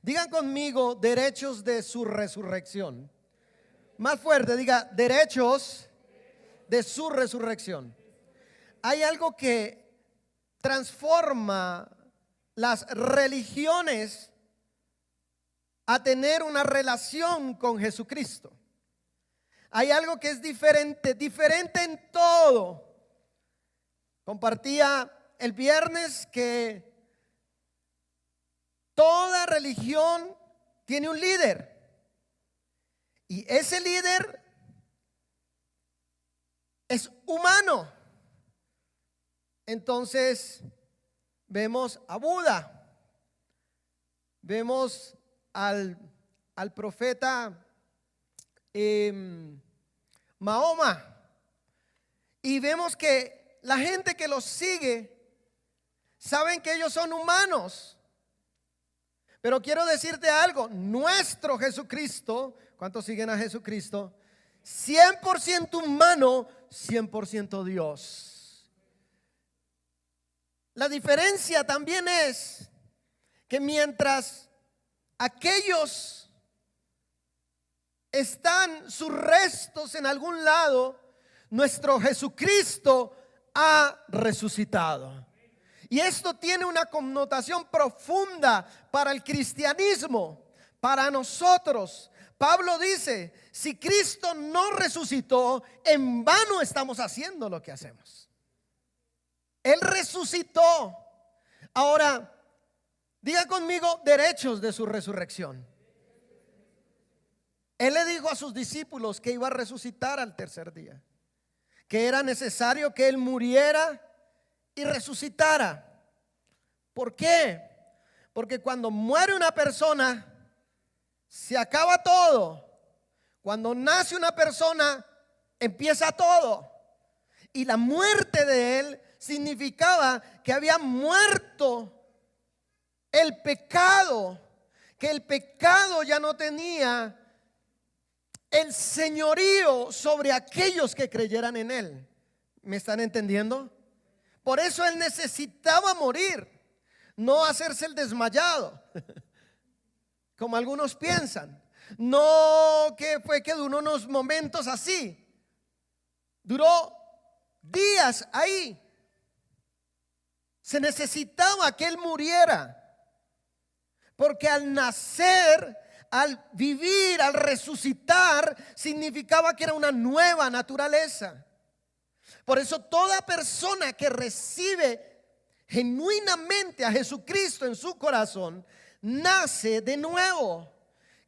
Digan conmigo, derechos de su resurrección. Más fuerte, diga, derechos de su resurrección. Hay algo que transforma las religiones a tener una relación con Jesucristo. Hay algo que es diferente en todo. Compartía el viernes que toda religión tiene un líder. Y ese líder es humano. Entonces vemos a Buda, vemos al profeta Mahoma, y vemos que la gente que los sigue saben que ellos son humanos. Pero quiero decirte algo, nuestro Jesucristo, ¿cuántos siguen a Jesucristo? 100% humano, 100% Dios. La diferencia también es que mientras aquellos están sus restos en algún lado, nuestro Jesucristo ha resucitado. Y esto tiene una connotación profunda para el cristianismo, para nosotros. Pablo dice, si Cristo no resucitó, en vano estamos haciendo lo que hacemos. Él resucitó. Ahora, diga conmigo, derechos de su resurrección. Él le dijo a sus discípulos que iba a resucitar al tercer día, que era necesario que Él muriera y resucitara. ¿Por qué? Porque cuando muere una persona, se acaba todo. Cuando nace una persona, empieza todo. Y la muerte de Él significaba que había muerto el pecado, que el pecado ya no tenía el señorío sobre aquellos que creyeran en Él. ¿Me están entendiendo? Por eso Él necesitaba morir, no hacerse el desmayado, como algunos piensan. No que fue que duró unos momentos así, duró días ahí. Se necesitaba que Él muriera, porque al nacer, al vivir, al resucitar, significaba que era una nueva naturaleza. Por eso toda persona que recibe genuinamente a Jesucristo en su corazón, nace de nuevo.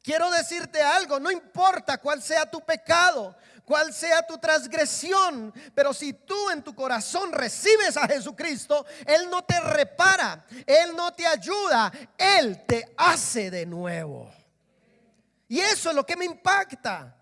Quiero decirte algo, no importa cuál sea tu pecado, cuál sea tu transgresión, pero si tú en tu corazón recibes a Jesucristo, Él no te repara, Él no te ayuda, Él te hace de nuevo. Y eso es lo que me impacta.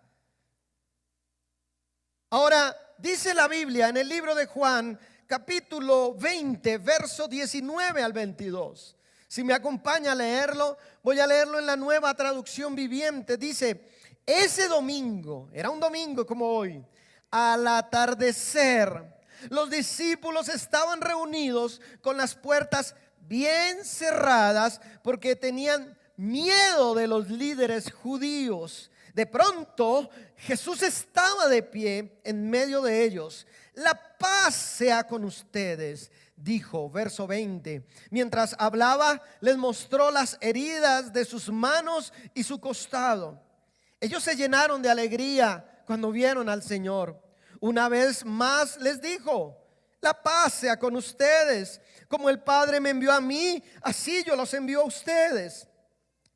Ahora, dice la Biblia en el libro de Juan, capítulo 20, verso 19 al 22. Si me acompaña a leerlo, voy a leerlo en la Nueva Traducción Viviente. Dice, ese domingo, era un domingo como hoy, al atardecer, los discípulos estaban reunidos con las puertas bien cerradas porque tenían miedo de los líderes judíos. De pronto Jesús estaba de pie en medio de ellos. La paz sea con ustedes, dijo, verso 20. Mientras hablaba, les mostró las heridas de sus manos y su costado. Ellos se llenaron de alegría cuando vieron al Señor. Una vez más les dijo, la paz sea con ustedes. Como el Padre me envió a mí, así yo los envío a ustedes.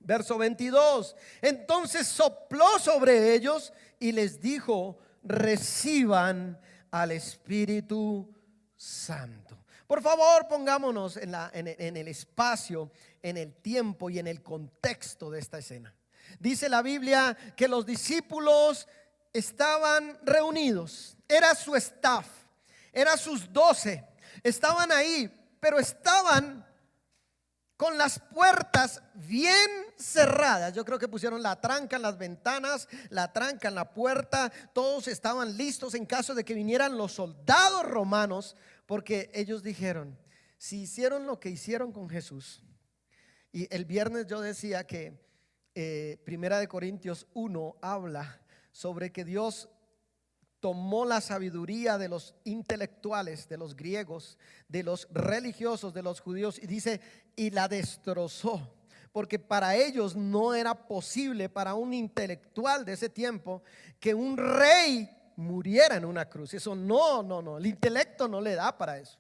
Verso 22. Entonces sopló sobre ellos y les dijo, reciban al Espíritu Santo. Por favor, pongámonos en el espacio, en el tiempo y en el contexto de esta escena. Dice la Biblia que los discípulos estaban reunidos. Era su staff, eran sus 12. Estaban ahí, pero estaban con las puertas bien cerradas. Yo creo que pusieron la tranca en las ventanas, la tranca en la puerta. Todos estaban listos en caso de que vinieran los soldados romanos, porque ellos dijeron, si hicieron lo que hicieron con Jesús Y el viernes yo decía que Primera de Corintios 1 habla sobre que Dios tomó la sabiduría de los intelectuales, de los griegos, de los religiosos, de los judíos, y dice, y la destrozó. Porque para ellos no era posible, para un intelectual de ese tiempo, que un rey muriera en una cruz. Eso no, el intelecto no le da para eso.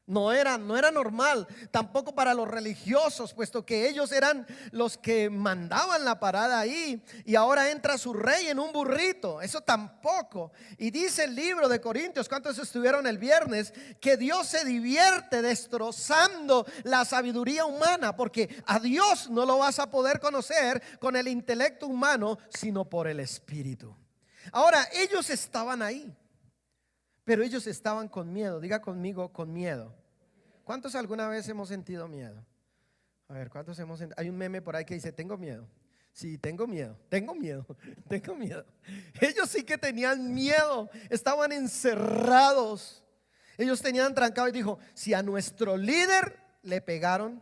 No era normal, tampoco para los religiosos, puesto que ellos eran los que mandaban la parada ahí, y ahora entra su rey en un burrito. Eso tampoco. Y dice el libro de Corintios, ¿cuántos estuvieron el viernes? Que Dios se divierte destrozando la sabiduría humana, porque a Dios no lo vas a poder conocer con el intelecto humano, sino por el Espíritu. Ahora, ellos estaban ahí, pero ellos estaban con miedo. Diga conmigo, con miedo. ¿Cuántos alguna vez hemos sentido miedo? A ver, ¿cuántos hemos sentido? Hay un meme por ahí que dice, tengo miedo. Sí, tengo miedo. Ellos sí que tenían miedo. Estaban encerrados. Ellos tenían trancado, y dijo, si a nuestro líder le pegaron,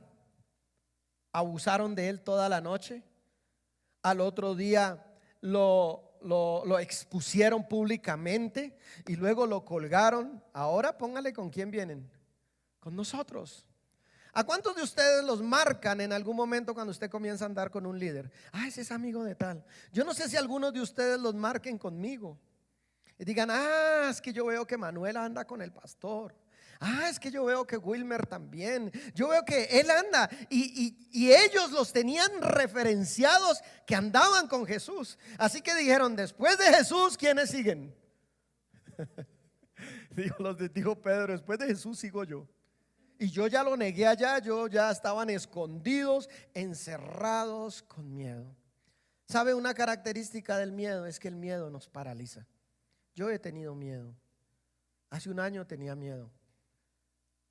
abusaron de él toda la noche, al otro día lo expusieron públicamente y luego lo colgaron, ahora póngale con quién vienen, con nosotros. ¿A cuántos de ustedes los marcan en algún momento cuando usted comienza a andar con un líder? Ese es amigo de tal. Yo no sé si algunos de ustedes los marquen conmigo y digan, es que yo veo que Manuel anda con el pastor. Es que yo veo que Wilmer también. Yo veo que él anda. Y ellos los tenían referenciados que andaban con Jesús. Así que dijeron, después de Jesús, ¿quiénes siguen? Dijo Pedro, después de Jesús sigo yo. Y yo ya lo negué allá. Yo ya estaban escondidos, encerrados con miedo. ¿Sabe? Una característica del miedo es que el miedo nos paraliza. Yo he tenido miedo. Hace un año tenía miedo.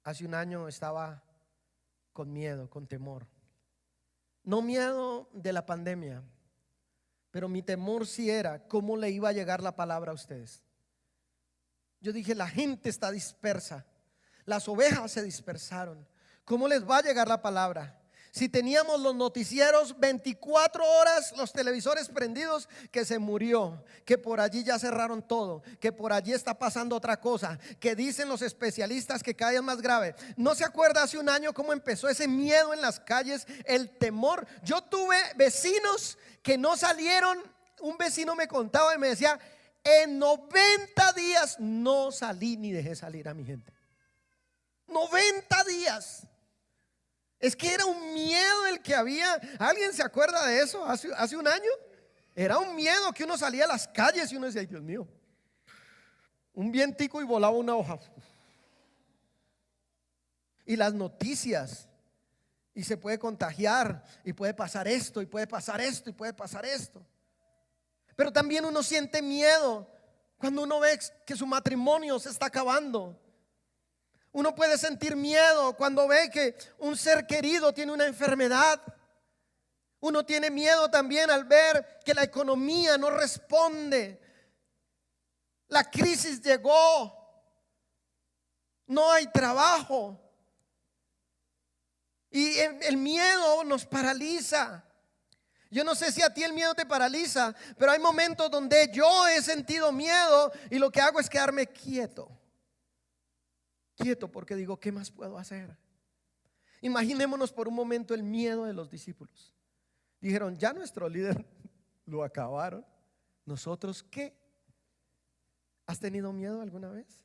Hace un año estaba con miedo, con temor. No miedo de la pandemia, pero mi temor sí era cómo le iba a llegar la palabra a ustedes. Yo dije, la gente está dispersa, las ovejas se dispersaron. ¿Cómo les va a llegar la palabra? Si teníamos los noticieros 24 horas, los televisores prendidos, que se murió, que por allí ya cerraron todo, que por allí está pasando otra cosa, que dicen los especialistas que cada día es más grave. ¿No se acuerda hace un año cómo empezó ese miedo en las calles, el temor? Yo tuve vecinos que no salieron. Un vecino me contaba y me decía, en 90 días no salí ni dejé salir a mi gente. 90 días. Es que era un miedo el que había. ¿Alguien se acuerda de eso hace un año? Era un miedo que uno salía a las calles y uno decía, ay, Dios mío, un vientico y volaba una hoja. Y las noticias, y se puede contagiar, y puede pasar esto, y puede pasar esto, y puede pasar esto. Pero también uno siente miedo cuando uno ve que su matrimonio se está acabando. Uno puede sentir miedo cuando ve que un ser querido tiene una enfermedad. Uno tiene miedo también al ver que la economía no responde. La crisis llegó. No hay trabajo. Y el miedo nos paraliza. Yo no sé si a ti el miedo te paraliza, pero hay momentos donde yo he sentido miedo y lo que hago es quedarme quieto. Quieto porque digo, ¿qué más puedo hacer? Imaginémonos por un momento el miedo de los discípulos. Dijeron, ya nuestro líder lo acabaron. ¿Nosotros qué? ¿Has tenido miedo alguna vez?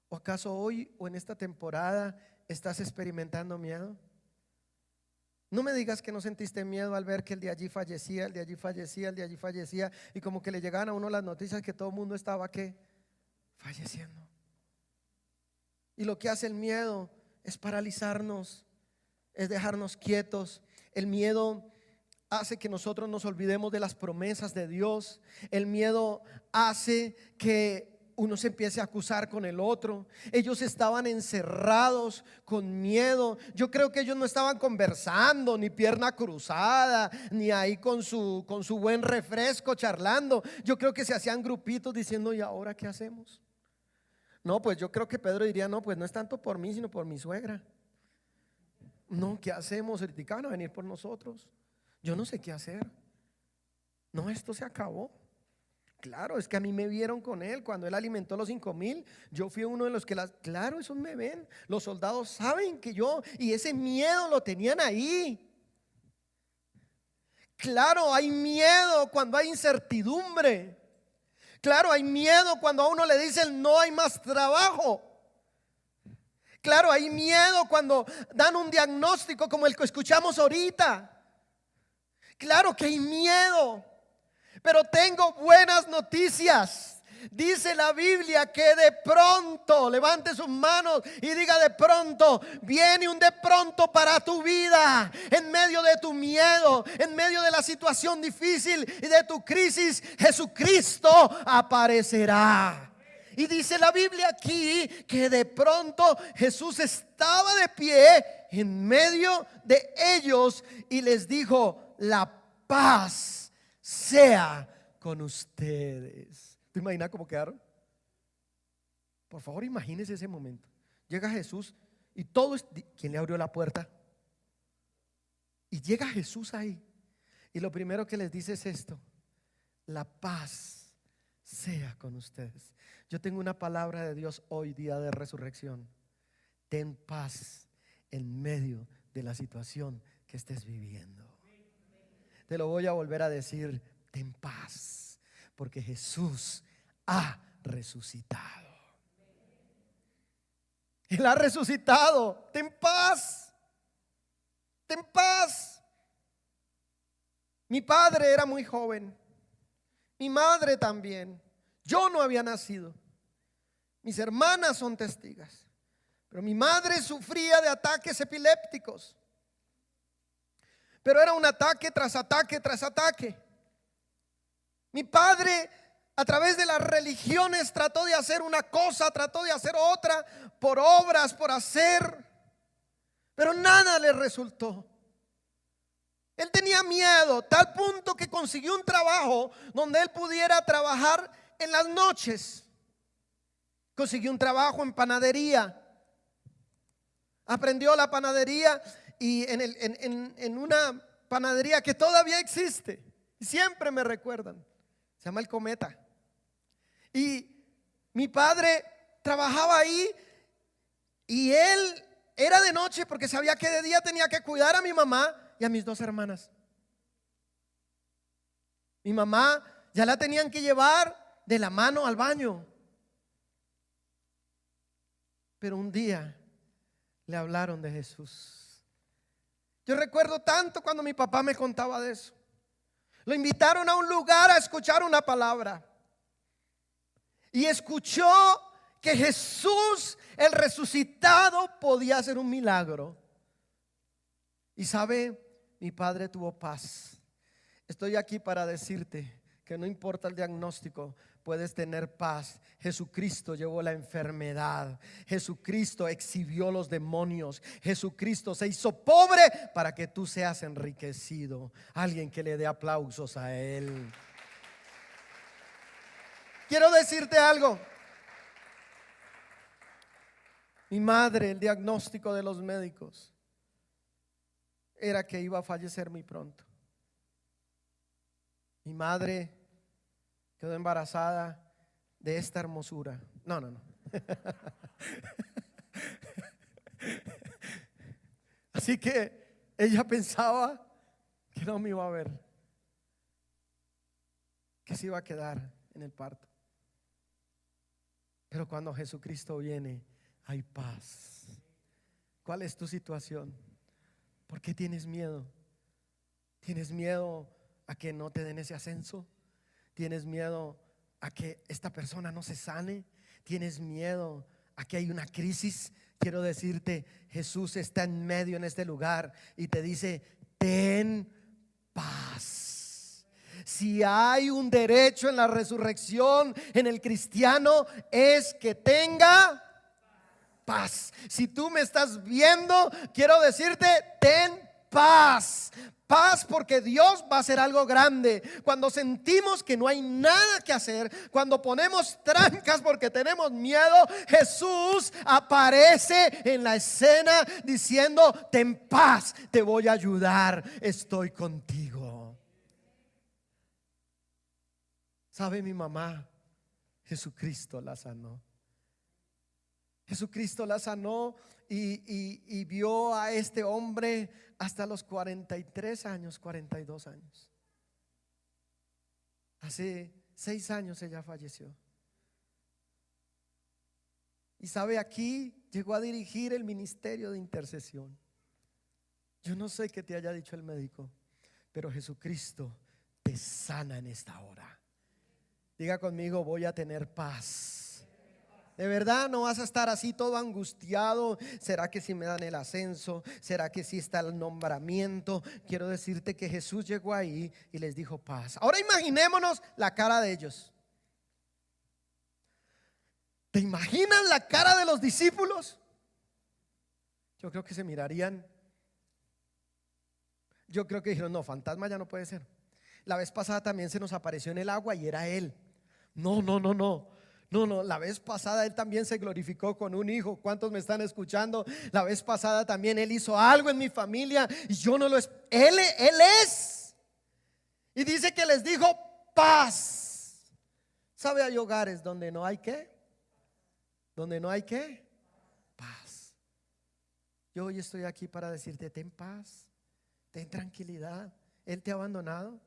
¿O acaso hoy o en esta temporada estás experimentando miedo? No me digas que no sentiste miedo al ver que el de allí fallecía, el de allí fallecía, el de allí fallecía, y como que le llegaban a uno las noticias que todo el mundo estaba ¿qué? Falleciendo. Y lo que hace el miedo es paralizarnos, es dejarnos quietos. El miedo hace que nosotros nos olvidemos de las promesas de Dios. El miedo hace que uno se empiece a acusar con el otro. Ellos estaban encerrados con miedo. Yo creo que ellos no estaban conversando, ni pierna cruzada, ni ahí con su buen refresco charlando. Yo creo que se hacían grupitos diciendo, ¿y ahora qué hacemos? No, pues yo creo que Pedro diría, no, pues no es tanto por mí, sino por mi suegra. No, ¿qué hacemos? Ahorita van a venir por nosotros. Yo no sé qué hacer. No, esto se acabó. Claro, es que a mí me vieron con él cuando él alimentó los 5,000. Yo fui uno de los que claro, esos me ven. Los soldados saben que yo, y ese miedo lo tenían ahí. Claro, hay miedo cuando hay incertidumbre. Claro, hay miedo cuando a uno le dicen no hay más trabajo. Claro, hay miedo cuando dan un diagnóstico como el que escuchamos ahorita. Claro que hay miedo. Pero tengo buenas noticias. Dice la Biblia que de pronto, levante sus manos y diga de pronto, viene un de pronto para tu vida. En medio de tu miedo, en medio de la situación difícil y de tu crisis, Jesucristo aparecerá. Y dice la Biblia aquí que de pronto Jesús estaba de pie en medio de ellos y les dijo: la paz sea con ustedes. ¿Te imaginas cómo quedaron? Por favor, imagínese ese momento. Llega Jesús y todo ¿quién le abrió la puerta? Y llega Jesús ahí. Y lo primero que les dice es esto: la paz sea con ustedes. Yo tengo una palabra de Dios hoy, día de resurrección. Ten paz en medio de la situación que estés viviendo. Te lo voy a volver a decir: ten paz, porque Jesús ha resucitado. Él ha resucitado. Ten paz. Ten paz. Mi padre era muy joven. Mi madre también. Yo no había nacido. Mis hermanas son testigas. Pero mi madre sufría de ataques epilépticos. Pero era un ataque tras ataque tras ataque. Mi padre, a través de las religiones, trató de hacer una cosa, trató de hacer otra, por obras, por hacer, pero nada le resultó. Él tenía miedo, tal punto que consiguió un trabajo donde él pudiera trabajar en las noches. Consiguió un trabajo en panadería. Aprendió la panadería y en una panadería que todavía existe, siempre me recuerdan, se llama El Cometa. Y mi padre trabajaba ahí y él era de noche porque sabía que de día tenía que cuidar a mi mamá y a mis 2 hermanas. Mi mamá ya la tenían que llevar de la mano al baño. Pero un día le hablaron de Jesús. Yo recuerdo tanto cuando mi papá me contaba de eso. Lo invitaron a un lugar a escuchar una palabra. Y escuchó que Jesús, el resucitado, podía hacer un milagro. Y sabe, mi padre tuvo paz. Estoy aquí para decirte que no importa el diagnóstico, puedes tener paz. Jesucristo llevó la enfermedad. Jesucristo exhibió los demonios. Jesucristo se hizo pobre para que tú seas enriquecido. Alguien que le dé aplausos a Él. Quiero decirte algo. Mi madre, el diagnóstico de los médicos era que iba a fallecer muy pronto. Mi madre quedó embarazada de esta hermosura. No. Así que ella pensaba que no me iba a ver, que se iba a quedar en el parto. Pero cuando Jesucristo viene, hay paz. ¿Cuál es tu situación? ¿Por qué tienes miedo? ¿Tienes miedo a que no te den ese ascenso? ¿Tienes miedo a que esta persona no se sane? ¿Tienes miedo a que hay una crisis? Quiero decirte, Jesús está en medio en este lugar y te dice: ten paz. Si hay un derecho en la resurrección en el cristiano, es que tenga paz. Si tú me estás viendo, quiero decirte: ten paz. Paz porque Dios va a hacer algo grande. Cuando sentimos que no hay nada que hacer, cuando ponemos trancas porque tenemos miedo, Jesús aparece en la escena diciendo: ten paz, te voy a ayudar, estoy contigo. ¿Sabe mi mamá? Jesucristo la sanó. Jesucristo la sanó y vio a este hombre hasta los 43 años, 42 años. Hace 6 años ella falleció. Y sabe, aquí llegó a dirigir el ministerio de intercesión. Yo no sé qué te haya dicho el médico, pero Jesucristo te sana en esta hora. Diga conmigo: voy a tener paz. De verdad no vas a estar así todo angustiado. ¿Será que si me dan el ascenso? ¿Será que si está el nombramiento? Quiero decirte que Jesús llegó ahí y les dijo paz. Ahora imaginémonos la cara de ellos. ¿Te imaginas la cara de los discípulos? Yo creo que se mirarían. Yo creo que dijeron: no, fantasma ya no puede ser. La vez pasada también se nos apareció en el agua y era él. No, la vez pasada él también se glorificó con un hijo. ¿Cuántos me están escuchando? La vez pasada también él hizo algo en mi familia y yo no lo él es. Y dice que les dijo paz. ¿Sabe? Hay hogares donde no hay ¿qué? Donde no hay ¿qué? Paz. Yo hoy estoy aquí para decirte: ten paz, ten tranquilidad. Él te ha abandonado,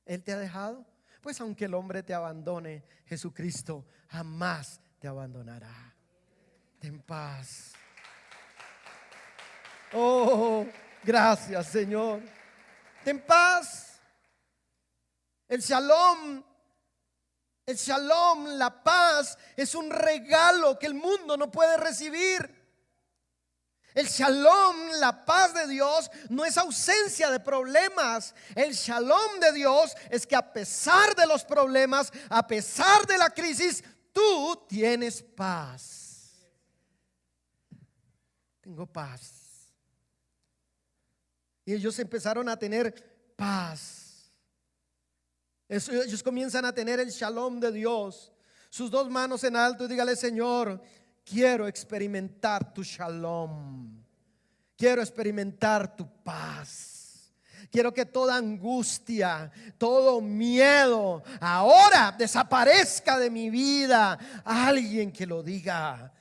él te ha dejado. Pues aunque el hombre te abandone, Jesucristo jamás te abandonará. Ten paz. Oh, gracias, Señor. Ten paz. El shalom, la paz, es un regalo que el mundo no puede recibir. El shalom, la paz de Dios, no es ausencia de problemas. El shalom de Dios es que a pesar de los problemas, a pesar de la crisis, tú tienes paz. Tengo paz. Y ellos empezaron a tener paz. Ellos comienzan a tener el shalom de Dios. Sus dos manos en alto y dígale: Señor, quiero experimentar tu shalom. Quiero experimentar tu paz. Quiero que toda angustia, todo miedo ahora desaparezca de mi vida. Alguien que lo diga.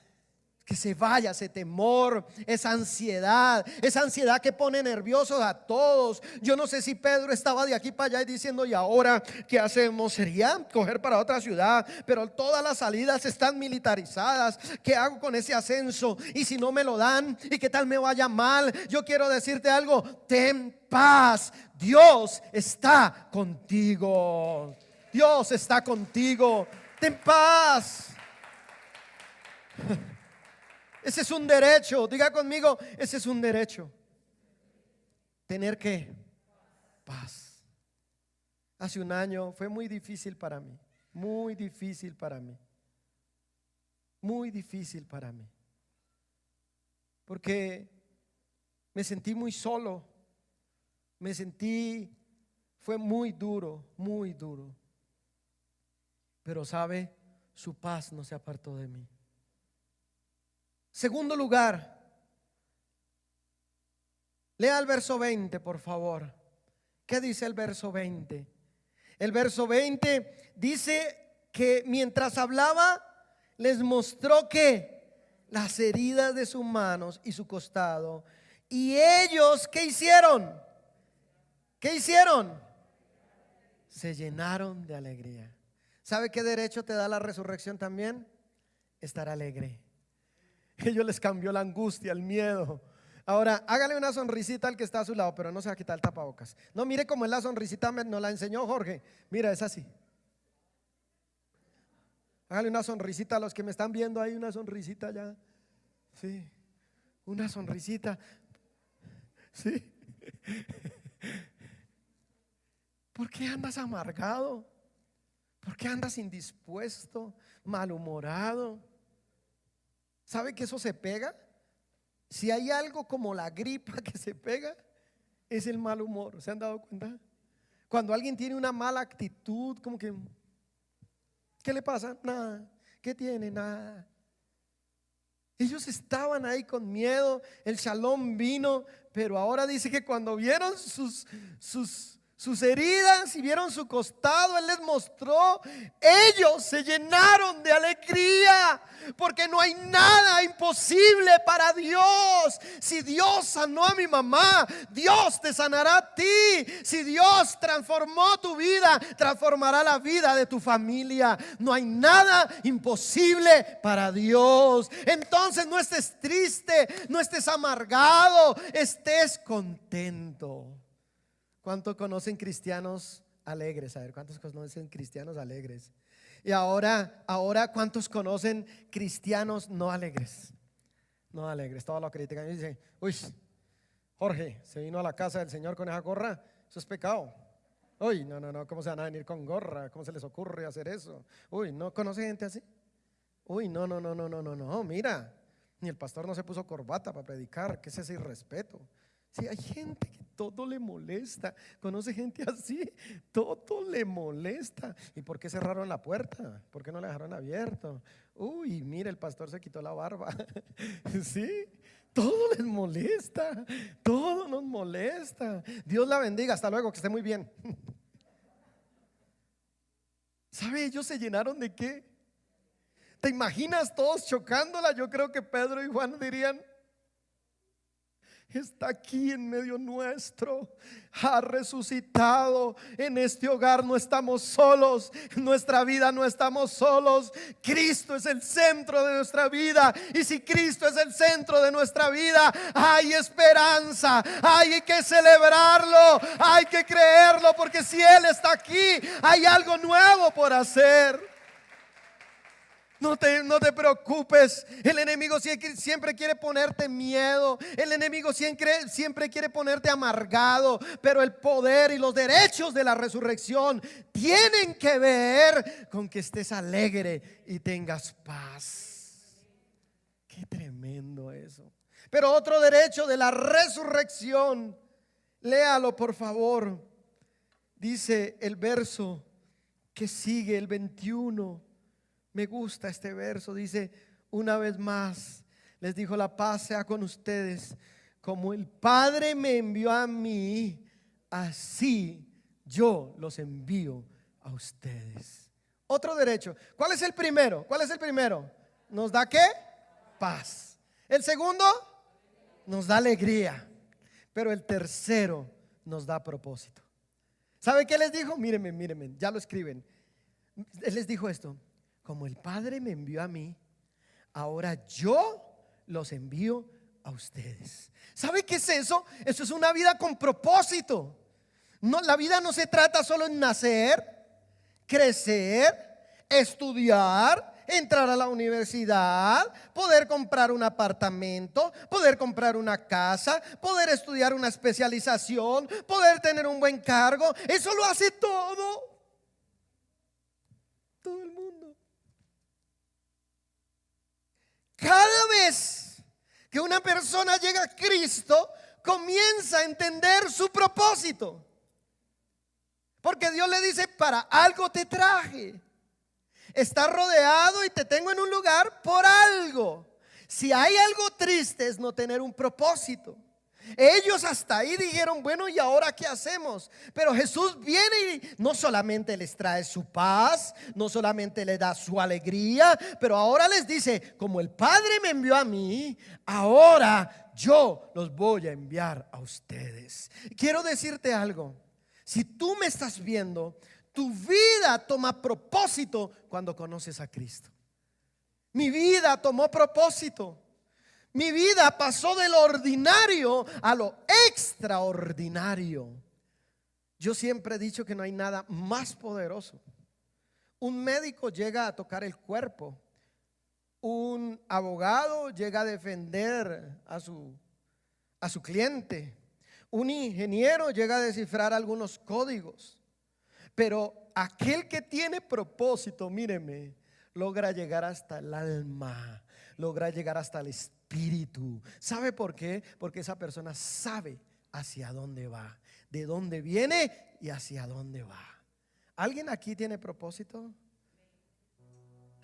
Que se vaya ese temor, esa ansiedad que pone nerviosos a todos. Yo no sé si Pedro estaba de aquí para allá y diciendo: ¿y ahora qué hacemos? Sería coger para otra ciudad, pero todas las salidas están militarizadas. ¿Qué hago con ese ascenso? Y si no me lo dan, ¿y qué tal me vaya mal? Yo quiero decirte algo: ten paz. Dios está contigo. Dios está contigo. Ten paz. Ese es un derecho. Diga conmigo: ese es un derecho. Tener ¿qué? Paz. Hace un año fue muy difícil para mí. Muy difícil para mí. Muy difícil para mí. Porque me sentí muy solo. Fue muy duro, muy duro. Pero sabe, su paz no se apartó de mí. Segundo lugar, lea el verso 20, por favor. ¿Qué dice el verso 20? El verso 20 dice que mientras hablaba, les mostró que las heridas de sus manos y su costado. Y ellos, ¿qué hicieron? ¿Qué hicieron? Se llenaron de alegría. ¿Sabe qué derecho te da la resurrección también? Estar alegre. Ellos les cambió la angustia, el miedo. Ahora, hágale una sonrisita al que está a su lado, pero no se va a quitar el tapabocas. No, mire cómo es la sonrisita, nos la enseñó Jorge. Mira, es así. Hágale una sonrisita a los que me están viendo ahí, una sonrisita ya. Sí, una sonrisita. Sí. ¿Por qué andas amargado? ¿Por qué andas indispuesto, malhumorado? ¿Sabe que eso se pega? Si hay algo como la gripa que se pega, es el mal humor. ¿Se han dado cuenta? Cuando alguien tiene una mala actitud, como que, ¿qué le pasa? Nada. ¿Qué tiene? Nada. Ellos estaban ahí con miedo, el shalom vino, pero ahora dice que cuando vieron sus heridas y vieron su costado, Él les mostró, ellos se llenaron de alegría, porque no hay nada imposible para Dios. Si Dios sanó a mi mamá, Dios te sanará a ti. Si Dios transformó tu vida, transformará la vida de tu familia. No hay nada imposible para Dios. Entonces no estés triste, no estés amargado, estés contento. ¿Cuántos conocen cristianos alegres? A ver, ¿cuántos conocen cristianos alegres? Y ahora, ¿cuántos conocen cristianos no alegres? No alegres, todos lo critican y dicen, uy, Jorge, se vino a la casa del Señor con esa gorra, eso es pecado. Uy, no, ¿cómo se van a venir con gorra? ¿Cómo se les ocurre hacer eso? Uy, ¿no conoce gente así? Uy, no, mira, ni el pastor no se puso corbata para predicar, ¿qué es ese irrespeto? Sí, hay gente que todo le molesta. ¿Conoce gente así? Todo le molesta. ¿Y por qué cerraron la puerta? ¿Por qué no la dejaron abierto? Uy, mira, el pastor se quitó la barba. Sí, todo les molesta. Todo nos molesta. Dios la bendiga, hasta luego, que esté muy bien. ¿Sabe? Ellos se llenaron de qué. ¿Te imaginas todos chocándola? Yo creo que Pedro y Juan dirían, está aquí en medio nuestro, ha resucitado. En este hogar no estamos solos, en nuestra vida no estamos solos. Cristo es el centro de nuestra vida, y si Cristo es el centro de nuestra vida, hay esperanza, hay que celebrarlo, hay que creerlo, porque si Él está aquí, hay algo nuevo por hacer. No te preocupes. El enemigo siempre quiere ponerte miedo. El enemigo siempre quiere ponerte amargado. Pero el poder y los derechos de la resurrección tienen que ver con que estés alegre y tengas paz. Qué tremendo eso. Pero otro derecho de la resurrección, léalo por favor. Dice el verso que sigue, el 21. Me gusta este verso, dice, una vez más les dijo, la paz sea con ustedes. Como el Padre me envió a mí, así yo los envío a ustedes. Otro derecho. ¿Cuál es el primero? ¿Cuál es el primero? ¿Nos da qué? Paz. El segundo, nos da alegría. Pero el tercero nos da propósito. ¿Sabe qué les dijo? Mírenme, ya lo escriben. Él les dijo esto. Como el Padre me envió a mí, ahora yo los envío a ustedes. ¿Sabe qué es eso? Eso es una vida con propósito. No, la vida no se trata solo en nacer, crecer, estudiar, entrar a la universidad, poder comprar un apartamento, poder comprar una casa, poder estudiar una especialización, poder tener un buen cargo. Eso lo hace todo el mundo. Cada vez que una persona llega a Cristo, comienza a entender su propósito. Porque Dios le dice, para algo te traje. Estás rodeado y te tengo en un lugar por algo. Si hay algo triste es no tener un propósito. Ellos hasta ahí dijeron, bueno, ¿y ahora qué hacemos? Pero Jesús viene y no solamente les trae su paz, no solamente les da su alegría, pero ahora les dice, como el Padre me envió a mí, ahora yo los voy a enviar a ustedes. Quiero decirte algo, si tú me estás viendo, tu vida toma propósito cuando conoces a Cristo. Mi vida tomó propósito. Mi vida pasó de lo ordinario a lo extraordinario. Yo siempre he dicho que no hay nada más poderoso. Un médico llega a tocar el cuerpo. Un abogado llega a defender a su cliente. Un ingeniero llega a descifrar algunos códigos. Pero aquel que tiene propósito, míreme, logra llegar hasta el alma, logra llegar hasta el espíritu. ¿Sabe por qué? Porque esa persona sabe hacia dónde va, de dónde viene y hacia dónde va. ¿Alguien aquí tiene propósito?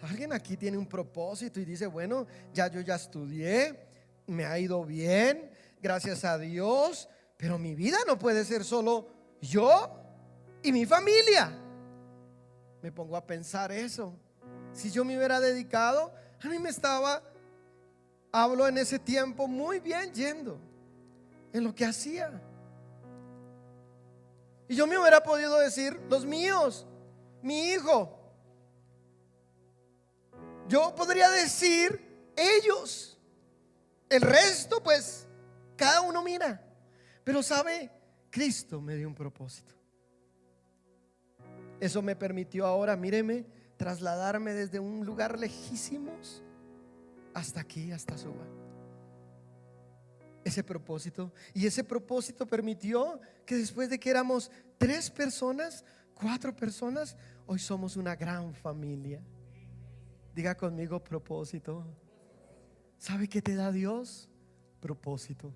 ¿Alguien aquí tiene un propósito y dice, bueno, yo ya estudié, me ha ido bien, gracias a Dios, pero mi vida no puede ser solo yo y mi familia? Me pongo a pensar eso. Si yo me hubiera dedicado, a mí me estaba, hablo en ese tiempo, muy bien yendo en lo que hacía. Y yo me hubiera podido decir, los míos, mi hijo. Yo podría decir, ellos. El resto, pues, cada uno mira. Pero sabe, Cristo me dio un propósito. Eso me permitió ahora, míreme, trasladarme desde un lugar lejísimos hasta aquí, hasta Suba. Ese propósito. Y ese propósito permitió que después de que éramos 3 personas, 4 personas, hoy somos una gran familia. Diga conmigo, propósito. ¿Sabe qué te da Dios? Propósito.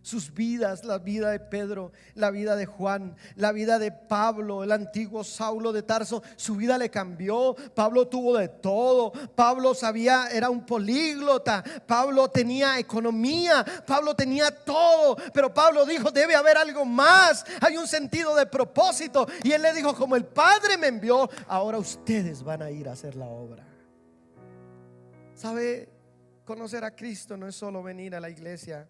Sus vidas, la vida de Pedro, la vida de Juan, la vida de Pablo, el antiguo Saulo de Tarso, su vida le cambió. Pablo tuvo de todo. Pablo sabía, era un políglota. Pablo tenía economía. Pablo tenía todo. Pero Pablo dijo, debe haber algo más. Hay un sentido de propósito. Y él le dijo, como el Padre me envió, ahora ustedes van a ir a hacer la obra. ¿Sabe? Conocer a Cristo no es solo venir a la iglesia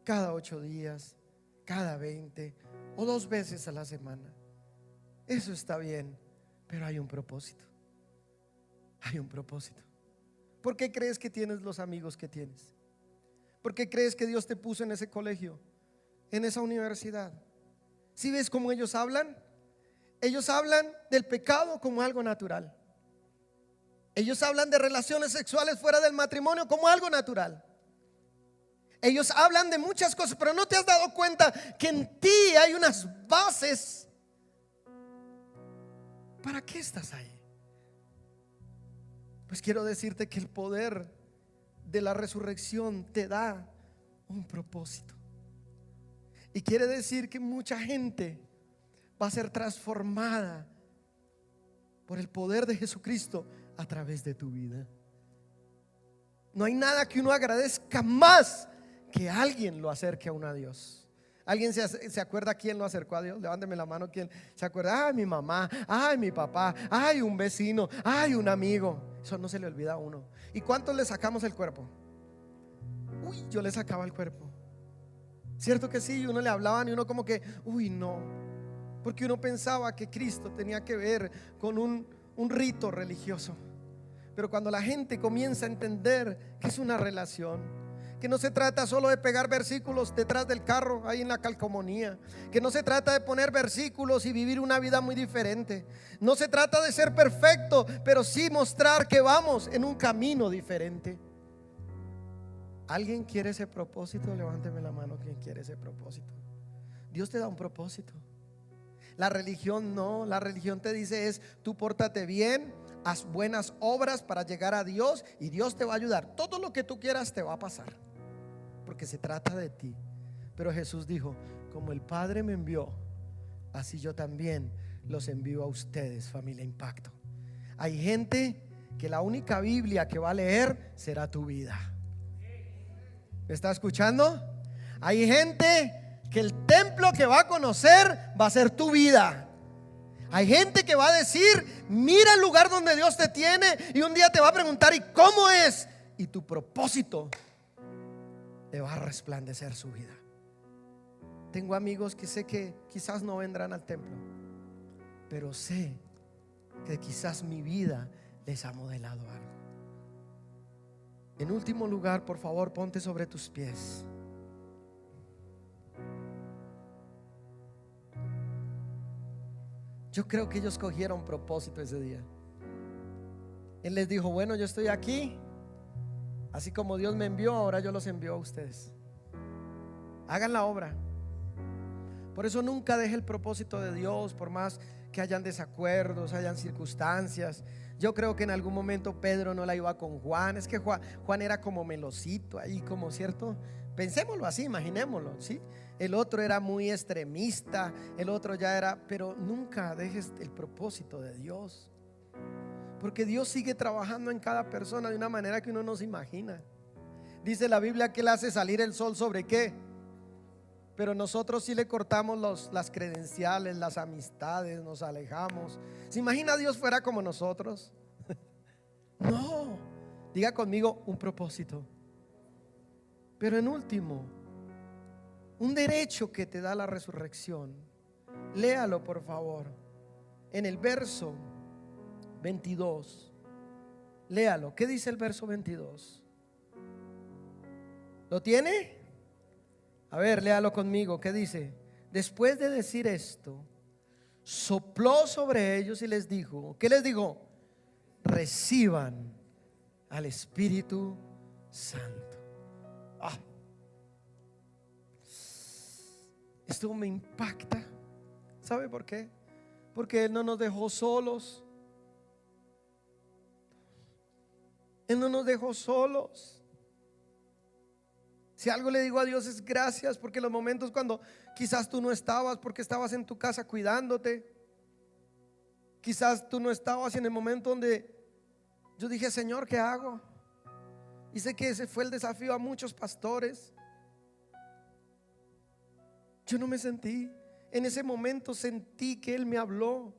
cada 8 días, cada 20 o 2 veces a la semana. Eso está bien, pero hay un propósito. Hay un propósito. ¿Por qué crees que tienes los amigos que tienes? ¿Por qué crees que Dios te puso en ese colegio, en esa universidad? ¿Sí ves cómo ellos hablan? Ellos hablan del pecado como algo natural. Ellos hablan de relaciones sexuales fuera del matrimonio como algo natural. Ellos hablan de muchas cosas, pero no te has dado cuenta que en ti hay unas bases. ¿Para qué estás ahí? Pues quiero decirte que el poder de la resurrección te da un propósito. Y quiere decir que mucha gente va a ser transformada por el poder de Jesucristo a través de tu vida. No hay nada que uno agradezca más que alguien lo acerque a uno a Dios. ¿Alguien se acuerda quién lo acercó a Dios? Levánteme la mano. ¿Quién se acuerda? Ay, mi mamá, ay, mi papá, ay, un vecino, ay, un amigo. Eso no se le olvida a uno. ¿Y cuántos le sacamos el cuerpo? Uy, yo le sacaba el cuerpo. Cierto que sí, y uno le hablaban y uno como que, uy, no. Porque uno pensaba que Cristo tenía que ver con un rito religioso. Pero cuando la gente comienza a entender que es una relación, que no se trata solo de pegar versículos detrás del carro ahí en la calcomanía, que no se trata de poner versículos y vivir una vida muy diferente, no se trata de ser perfecto, pero sí mostrar que vamos en un camino diferente. ¿Alguien quiere ese propósito? Levánteme la mano. ¿Quién quiere ese propósito? Dios te da un propósito. La religión no. La religión te dice es: tú pórtate bien, haz buenas obras para llegar a Dios y Dios te va a ayudar. Todo lo que tú quieras te va a pasar, porque se trata de ti. Pero Jesús dijo: como el Padre me envió, así yo también los envío a ustedes, familia Impacto. Hay gente que la única Biblia que va a leer será tu vida. ¿Me está escuchando? Hay gente que el templo que va a conocer va a ser tu vida. Hay gente que va a decir: mira el lugar donde Dios te tiene, y un día te va a preguntar: ¿y cómo es? Y tu propósito le va a resplandecer su vida. Tengo amigos que sé que quizás no vendrán al templo, pero sé que quizás mi vida les ha modelado algo. En último lugar, por favor, ponte sobre tus pies. Yo creo que ellos cogieron propósito ese día. Él les dijo: bueno, yo estoy aquí, así como Dios me envió, ahora yo los envío a ustedes. Hagan la obra. Por eso nunca deje el propósito de Dios, por más que hayan desacuerdos, hayan circunstancias. Yo creo que en algún momento Pedro no la iba con Juan. Es que Juan era como melosito ahí, como cierto, Pensémoslo así, imaginémoslo, ¿sí? El otro era muy extremista, el otro ya era, pero nunca dejes el propósito de Dios, porque Dios sigue trabajando en cada persona de una manera que uno no se imagina. Dice la Biblia que Él hace salir el sol sobre qué, pero nosotros sí le cortamos las credenciales, las amistades, nos alejamos. ¿Se imagina Dios fuera como nosotros? No, diga conmigo, un propósito. Pero en último, un derecho que te da la resurrección. Léalo por favor, en el verso 22. Léalo, ¿qué dice el verso 22? ¿Lo tiene? A ver, léalo conmigo, ¿qué dice? Después de decir esto, sopló sobre ellos y les dijo, ¿qué les dijo? Reciban al Espíritu Santo. Esto me impacta. ¿Sabe por qué? Porque Él no nos dejó solos. Él no nos dejó solos. Si algo le digo a Dios es gracias, porque los momentos cuando quizás tú no estabas, porque estabas en tu casa cuidándote, quizás tú no estabas en el momento donde yo dije, Señor, ¿qué hago? Y sé que ese fue el desafío a muchos pastores. Yo no me sentí, en ese momento sentí que Él me habló.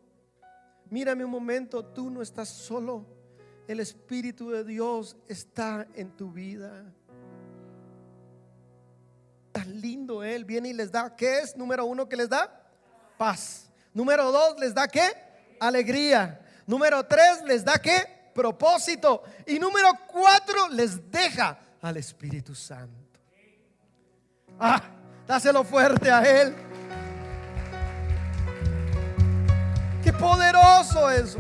Mírame un momento, tú no estás solo. El Espíritu de Dios está en tu vida. Tan lindo Él viene y les da, ¿qué es? Número 1, ¿qué les da? Paz. Número 2, ¿les da qué? Alegría. Número 3, ¿les da qué? Propósito. Y número 4, les deja al Espíritu Santo. Dáselo fuerte a Él. Qué poderoso eso.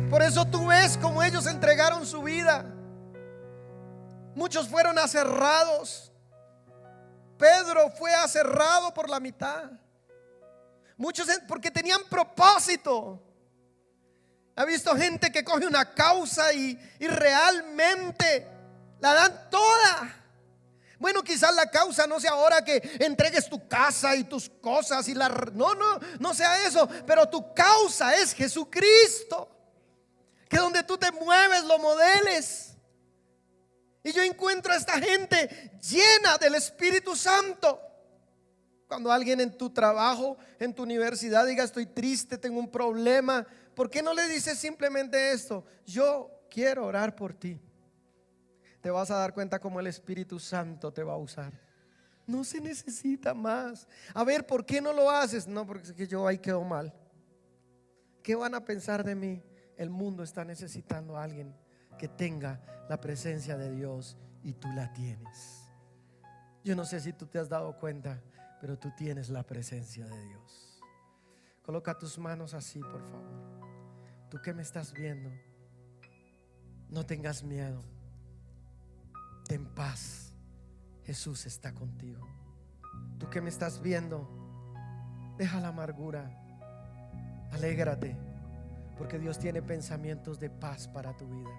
Por eso tú ves como ellos entregaron su vida. Muchos fueron aserrados. Pedro fue aserrado por la mitad. Muchos porque tenían propósito. ¿Ha visto gente que coge una causa y realmente la dan toda? Bueno, quizás la causa no sea ahora que entregues tu casa y tus cosas y no sea eso, pero tu causa es Jesucristo. Que donde tú te mueves lo modeles. Y yo encuentro a esta gente llena del Espíritu Santo. Cuando alguien en tu trabajo, en tu universidad diga estoy triste, tengo un problema, ¿por qué no le dices simplemente esto? Yo quiero orar por ti. Te vas a dar cuenta cómo el Espíritu Santo te va a usar. No se necesita más. A ver, ¿por qué no lo haces? No, porque es que yo ahí quedo mal. ¿Qué van a pensar de mí? El mundo está necesitando a alguien que tenga la presencia de Dios y tú la tienes. Yo no sé si tú te has dado cuenta, pero tú tienes la presencia de Dios. Coloca tus manos así, por favor. Tú que me estás viendo, no tengas miedo. Ten paz. Jesús está contigo. Tú que me estás viendo, deja la amargura. Alégrate, porque Dios tiene pensamientos de paz para tu vida.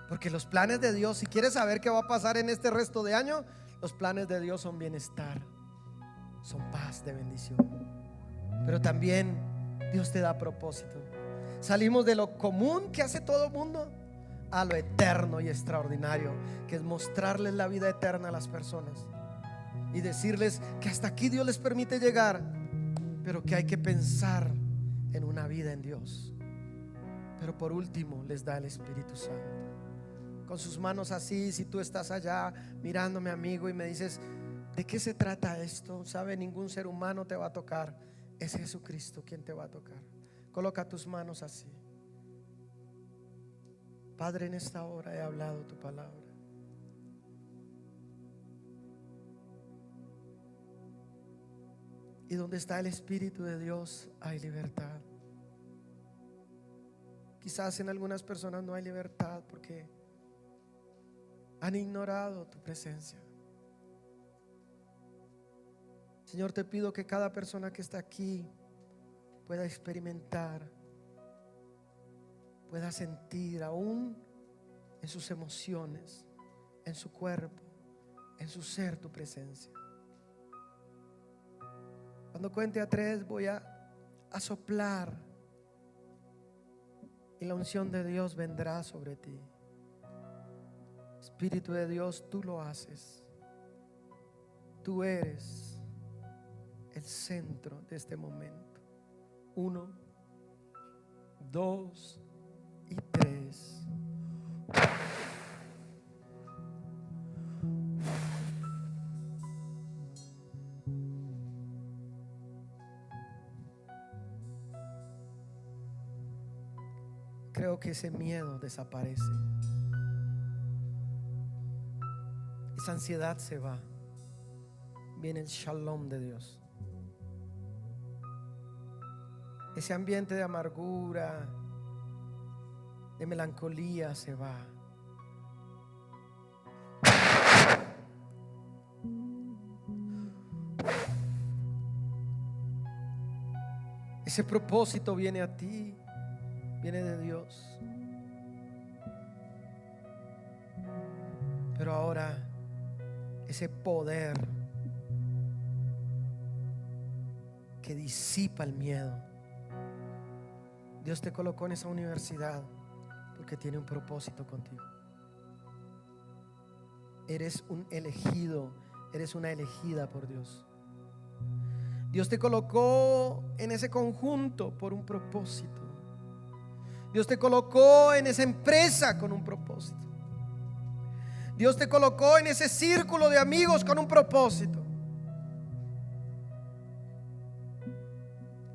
Porque los planes de Dios, si quieres saber qué va a pasar en este resto de año, los planes de Dios son bienestar, son paz, de bendición. Pero también Dios te da propósito. Salimos de lo común que hace todo el mundo a lo eterno y extraordinario, que es mostrarles la vida eterna a las personas y decirles que hasta aquí Dios les permite llegar, pero que hay que pensar en una vida en Dios. Pero por último les da el Espíritu Santo. Con sus manos así, si tú estás allá mirándome, amigo, y me dices ¿de qué se trata esto? Sabe, ningún ser humano te va a tocar, es Jesucristo quien te va a tocar. Coloca tus manos así. Padre, en esta hora he hablado tu palabra. Y donde está el Espíritu de Dios hay libertad. Quizás en algunas personas no hay libertad porque han ignorado tu presencia. Señor, te pido que cada persona que está aquí pueda experimentar, pueda sentir aún en sus emociones en su cuerpo, en su ser, tu presencia. Cuando cuente a 3 voy a soplar y la unción de Dios vendrá sobre ti. Espíritu de Dios, tú lo haces. Tú eres el centro de este momento. 1, 2 y 3. Creo que ese miedo desaparece. Esa ansiedad se va. Viene el shalom de Dios. Ese ambiente de amargura, de melancolía se va. Ese propósito viene a ti, viene de Dios. Pero ahora ese poder que disipa el miedo, Dios te colocó en esa universidad porque tiene un propósito contigo. Eres un elegido, eres una elegida por Dios. Dios te colocó en ese conjunto por un propósito. Dios te colocó en esa empresa con un propósito. Dios te colocó en ese círculo de amigos con un propósito.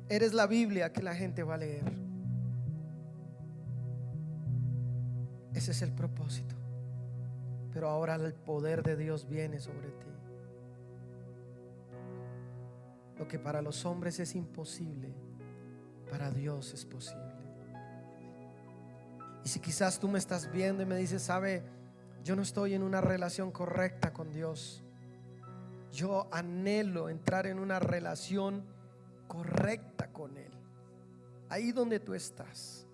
Eres la Biblia que la gente va a leer. Ese es el propósito. Pero ahora el poder de Dios viene sobre ti. Lo que para los hombres es imposible, para Dios es posible. Y si quizás tú me estás viendo y me dices, sabe, yo no estoy en una relación correcta con Dios. Yo anhelo entrar en una relación correcta con Él. Ahí donde tú estás,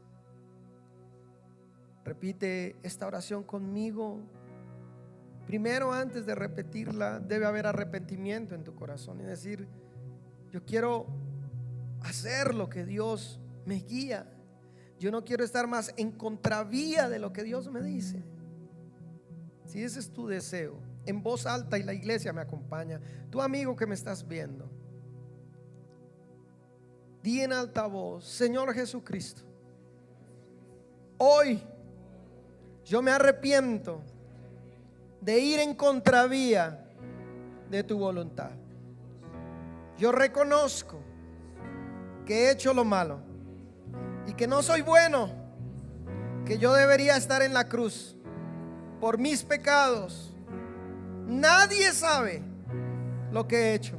repite esta oración conmigo. Primero, antes de repetirla, debe haber arrepentimiento en tu corazón y decir, yo quiero hacer lo que Dios me guía. Yo no quiero estar más en contravía de lo que Dios me dice. Si ese es tu deseo, en voz alta, y la iglesia me acompaña, tu amigo que me estás viendo, di en alta voz, Señor Jesucristo, hoy yo me arrepiento de ir en contravía de tu voluntad. Yo reconozco que he hecho lo malo y que no soy bueno, que yo debería estar en la cruz por mis pecados. Nadie sabe lo que he hecho,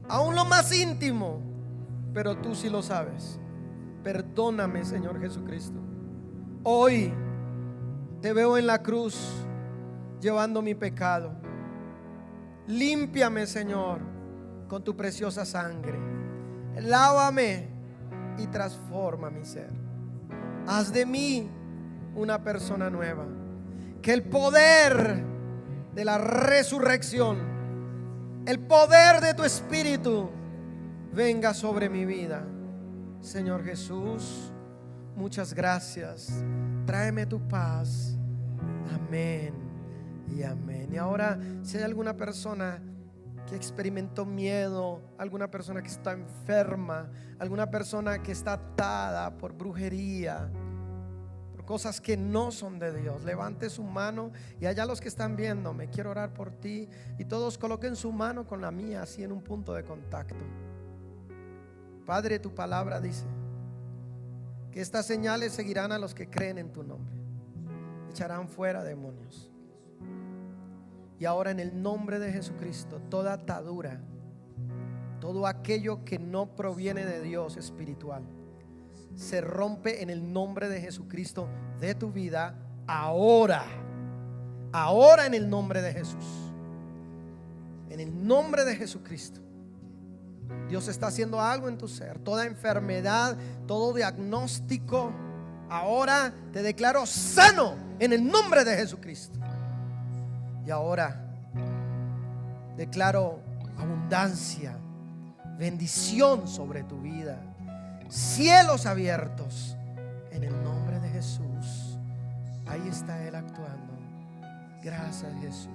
aún lo más íntimo, pero tú sí lo sabes. Perdóname, Señor Jesucristo. Hoy te veo en la cruz llevando mi pecado. Límpiame, Señor, con tu preciosa sangre. Lávame y transforma mi ser. Haz de mí una persona nueva. Que el poder de la resurrección, el poder de tu Espíritu venga sobre mi vida. Señor Jesús, muchas gracias. Tráeme tu paz. Amén y amén. Y ahora, si hay alguna persona que experimentó miedo, alguna persona que está enferma, alguna persona que está atada por brujería, por cosas que no son de Dios, levante su mano. Y allá los que están viéndome, quiero orar por ti. Y todos coloquen su mano con la mía, así en un punto de contacto. Padre, tu palabra dice que estas señales seguirán a los que creen en tu nombre. Echarán fuera demonios. Y ahora, en el nombre de Jesucristo, toda atadura, todo aquello que no proviene de Dios espiritual, se rompe en el nombre de Jesucristo de tu vida ahora. Ahora, en el nombre de Jesús, en el nombre de Jesucristo, Dios está haciendo algo en tu ser. Toda enfermedad, todo diagnóstico, ahora te declaro sano en el nombre de Jesucristo. Y ahora declaro abundancia, bendición sobre tu vida, cielos abiertos en el nombre de Jesús. Ahí está Él actuando. Gracias, Jesús.